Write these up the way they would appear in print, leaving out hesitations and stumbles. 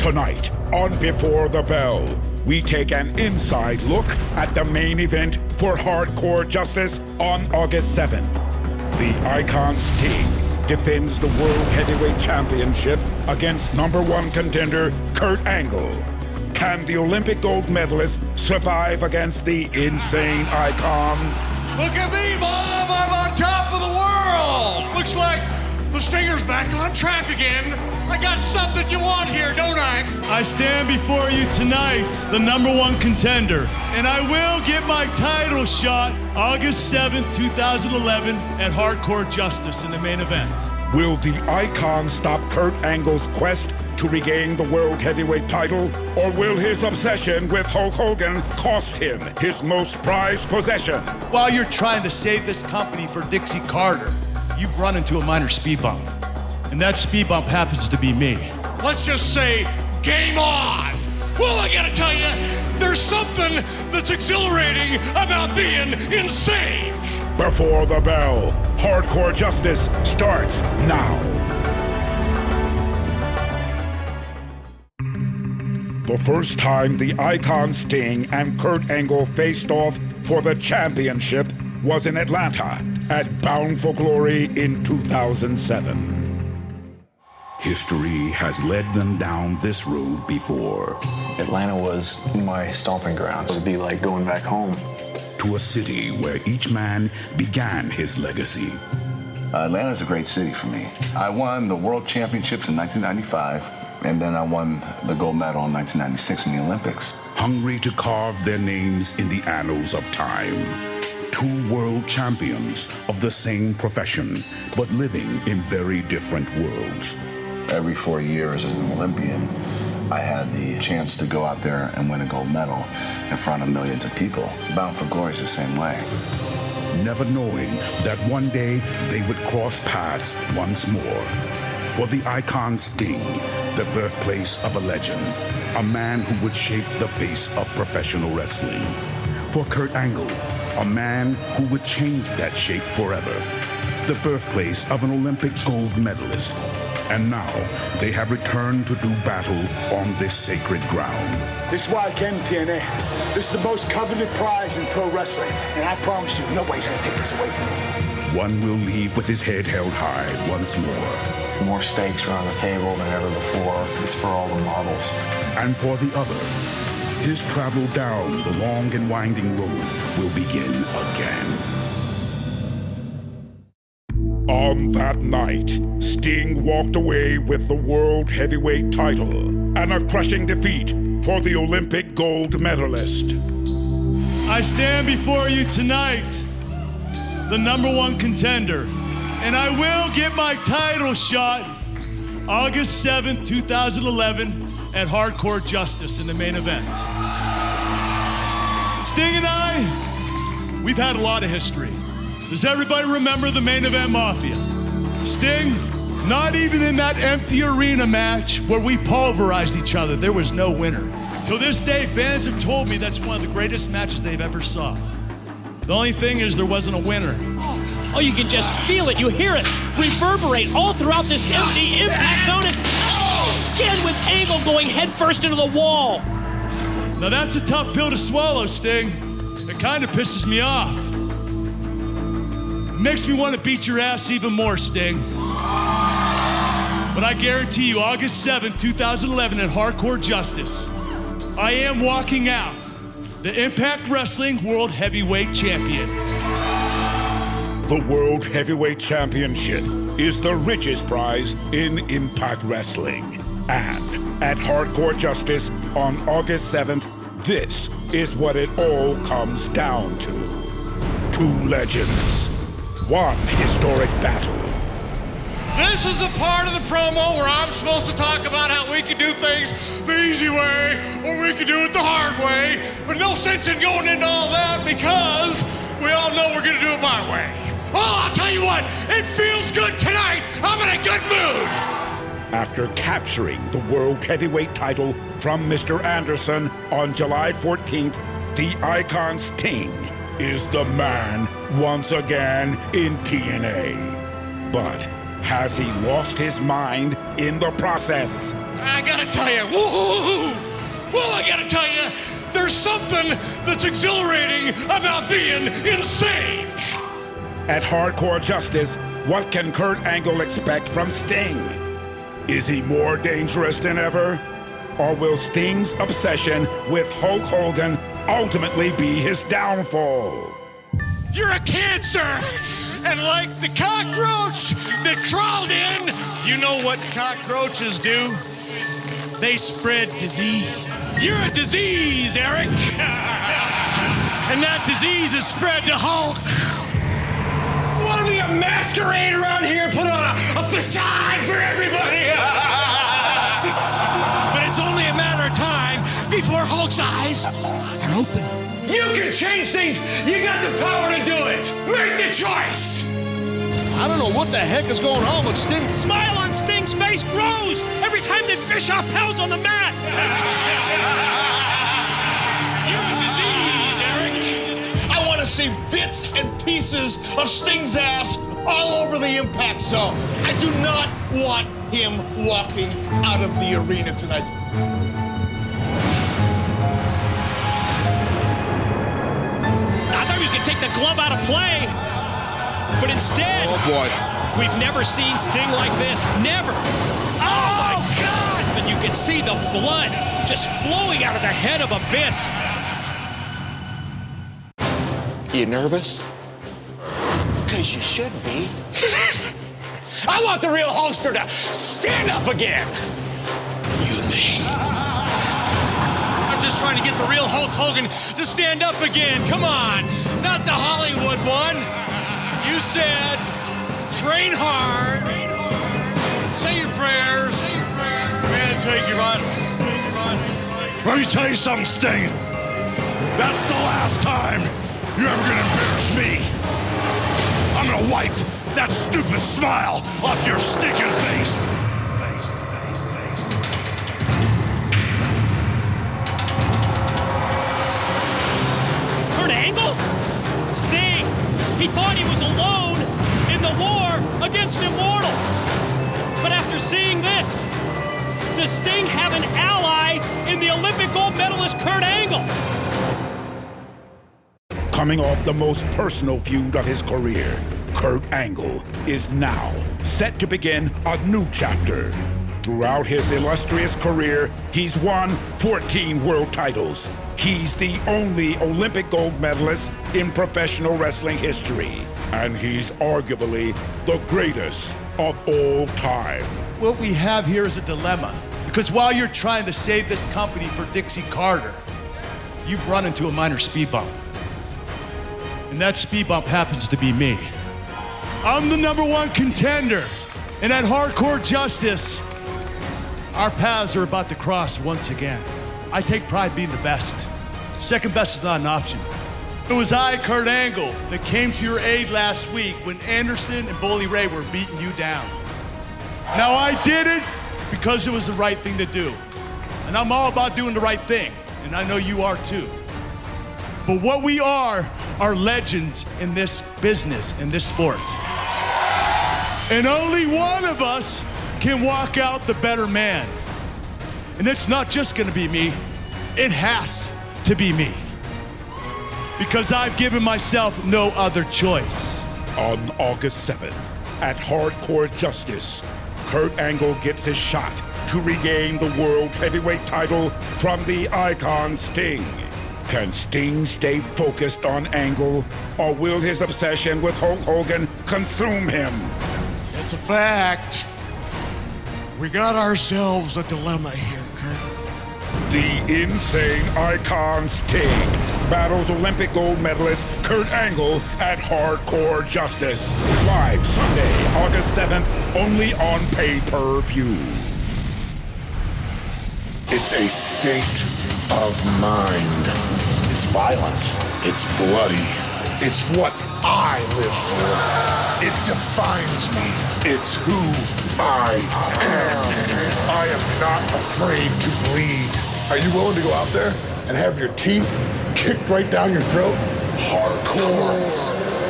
Tonight, on Before the Bell, we take an inside look at the main event for Hardcore Justice on August 7th. The Icon Sting defends the World Heavyweight Championship against #1 contender Kurt Angle. Can the Olympic gold medalist survive against the insane Icon? Look at me, Bob! I'm on top of the world! Looks like the Stinger's back on track again. I got something you want here, don't I? I stand before you tonight, the #1 contender, and I will get my title shot August 7th, 2011 at Hardcore Justice in the main event. Will the Icon stop Kurt Angle's quest to regain the World Heavyweight title, or will his obsession with Hulk Hogan cost him his most prized possession? While you're trying to save this company for Dixie Carter, you've run into a minor speed bump. And that speed bump happens to be me. Let's just say, game on! Well, I gotta tell you, there's something that's exhilarating about being insane! Before the Bell, Hardcore Justice starts now. The first time the Icon Sting and Kurt Angle faced off for the championship was in Atlanta at Bound for Glory in 2007. History has led them down this road before. Atlanta was my stomping grounds. It would be like going back home. To a city where each man began his legacy. Atlanta's a great city for me. I won the World Championships in 1995, and then I won the gold medal in 1996 in the Olympics. Hungry to carve their names in the annals of time. Two world champions of the same profession, but living in very different worlds. Every 4 years as an Olympian, I had the chance to go out there and win a gold medal in front of millions of people. Bound for Glory is the same way. Never knowing that one day they would cross paths once more. For the Icon Sting, the birthplace of a legend, a man who would shape the face of professional wrestling. For Kurt Angle, a man who would change that shape forever, the birthplace of an Olympic gold medalist. And now, they have returned to do battle on this sacred ground. This is why I came to TNA. This is the most coveted prize in pro wrestling, and I promise you, nobody's gonna take this away from me. One will leave with his head held high once more. More stakes around the table than ever before. It's for all the marbles. And for the other, his travel down the long and winding road will begin again. On that night, Sting walked away with the World Heavyweight title and a crushing defeat for the Olympic gold medalist. I stand before you tonight, the #1 contender, and I will get my title shot August 7th, 2011 at Hardcore Justice in the main event. Sting and I, we've had a lot of history. Does everybody remember the Main Event Mafia? Sting, not even in that empty arena match where we pulverized each other, there was no winner. Till this day, fans have told me that's one of the greatest matches they've ever saw. The only thing is there wasn't a winner. Oh, you can just feel it, you hear it reverberate all throughout this empty impact zone. And again with Angle going headfirst into the wall. Now that's a tough pill to swallow, Sting. It kind of pisses me off. Makes me want to beat your ass even more, Sting. But I guarantee you, August 7th, 2011 at Hardcore Justice, I am walking out the Impact Wrestling World Heavyweight Champion. The World Heavyweight Championship is the richest prize in Impact Wrestling. And at Hardcore Justice on August 7th, this is what it all comes down to. Two legends. One historic battle. This is the part of the promo where I'm supposed to talk about how we can do things the easy way or we can do it the hard way, but no sense in going into all that because we all know we're gonna do it my way. Oh, I'll tell you what, it feels good tonight. I'm in a good mood. After capturing the World Heavyweight title from Mr. Anderson on July 14th, the Icon Sting is the man once again in TNA. But has he lost his mind in the process? I gotta tell you, well, I gotta tell you, there's something that's exhilarating about being insane. At Hardcore Justice, what can Kurt Angle expect from Sting? Is he more dangerous than ever? Or will Sting's obsession with Hulk Hogan ultimately be his downfall? You're a cancer! And like the cockroach that crawled in, you know what cockroaches do? They spread disease. You're a disease, Eric! And that disease is spread to Hulk. Want to be a masquerade around here, put on a facade for everybody? But it's only a matter of time before Hulk's eyes are open. You can change things. You got the power to do it. Make the choice. I don't know what the heck is going on with Sting. Smile on Sting's face grows every time that Bischoff pounds on the mat. You're a disease, Eric. I want to see bits and pieces of Sting's ass all over the Impact Zone. I do not want him walking out of the arena tonight. I thought he was going to take the glove out of play. But instead, Oh, boy. we've never seen Sting like this. Never. Oh, my God! And you can see the blood just flowing out of the head of Abyss. You nervous? Because you should be. I want the real Hulkster to stand up again. You me. I'm just trying to get the real Hulk Hogan to stand up again. Come on, not the Hollywood one. You said, train hard, say your prayers, and take your vitamins. Let me tell you something, Sting. That's the last time you're ever gonna embarrass me. I'm gonna wipe that stupid smile off your stinking face. Kurt Angle? Sting. He thought he was alone in the war against Immortal. But after seeing this, does Sting have an ally in the Olympic gold medalist Kurt Angle? Coming off the most personal feud of his career, Kurt Angle is now set to begin a new chapter. Throughout his illustrious career, he's won 14 world titles. He's the only Olympic gold medalist in professional wrestling history. And he's arguably the greatest of all time. What we have here is a dilemma. Because while you're trying to save this company for Dixie Carter, you've run into a minor speed bump. And that speed bump happens to be me. I'm the #1 contender. And at Hardcore Justice, our paths are about to cross once again. I take pride being the best. Second best is not an option. It was I, Kurt Angle, that came to your aid last week when Anderson and Bully Ray were beating you down. Now I did it because it was the right thing to do. And I'm all about doing the right thing, and I know you are too. But what we are legends in this business, in this sport. And only one of us can walk out the better man. And it's not just gonna be me, it has to be me. Because I've given myself no other choice. On August 7th, at Hardcore Justice, Kurt Angle gets his shot to regain the World Heavyweight title from the Icon Sting. Can Sting stay focused on Angle, or will his obsession with Hulk Hogan consume him? It's a fact. We got ourselves a dilemma here, Kurt. The insane Icon Sting battles Olympic gold medalist Kurt Angle at Hardcore Justice. Live Sunday, August 7th, only on pay-per-view. It's a state of mind. It's violent. It's bloody. It's what I live for. It defines me. It's who I am. I am not afraid to bleed. Are you willing to go out there and have your teeth kicked right down your throat? Hardcore.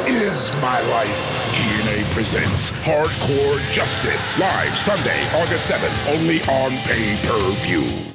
is my life. TNA presents Hardcore Justice, live Sunday, August 7th, only on pay-per-view.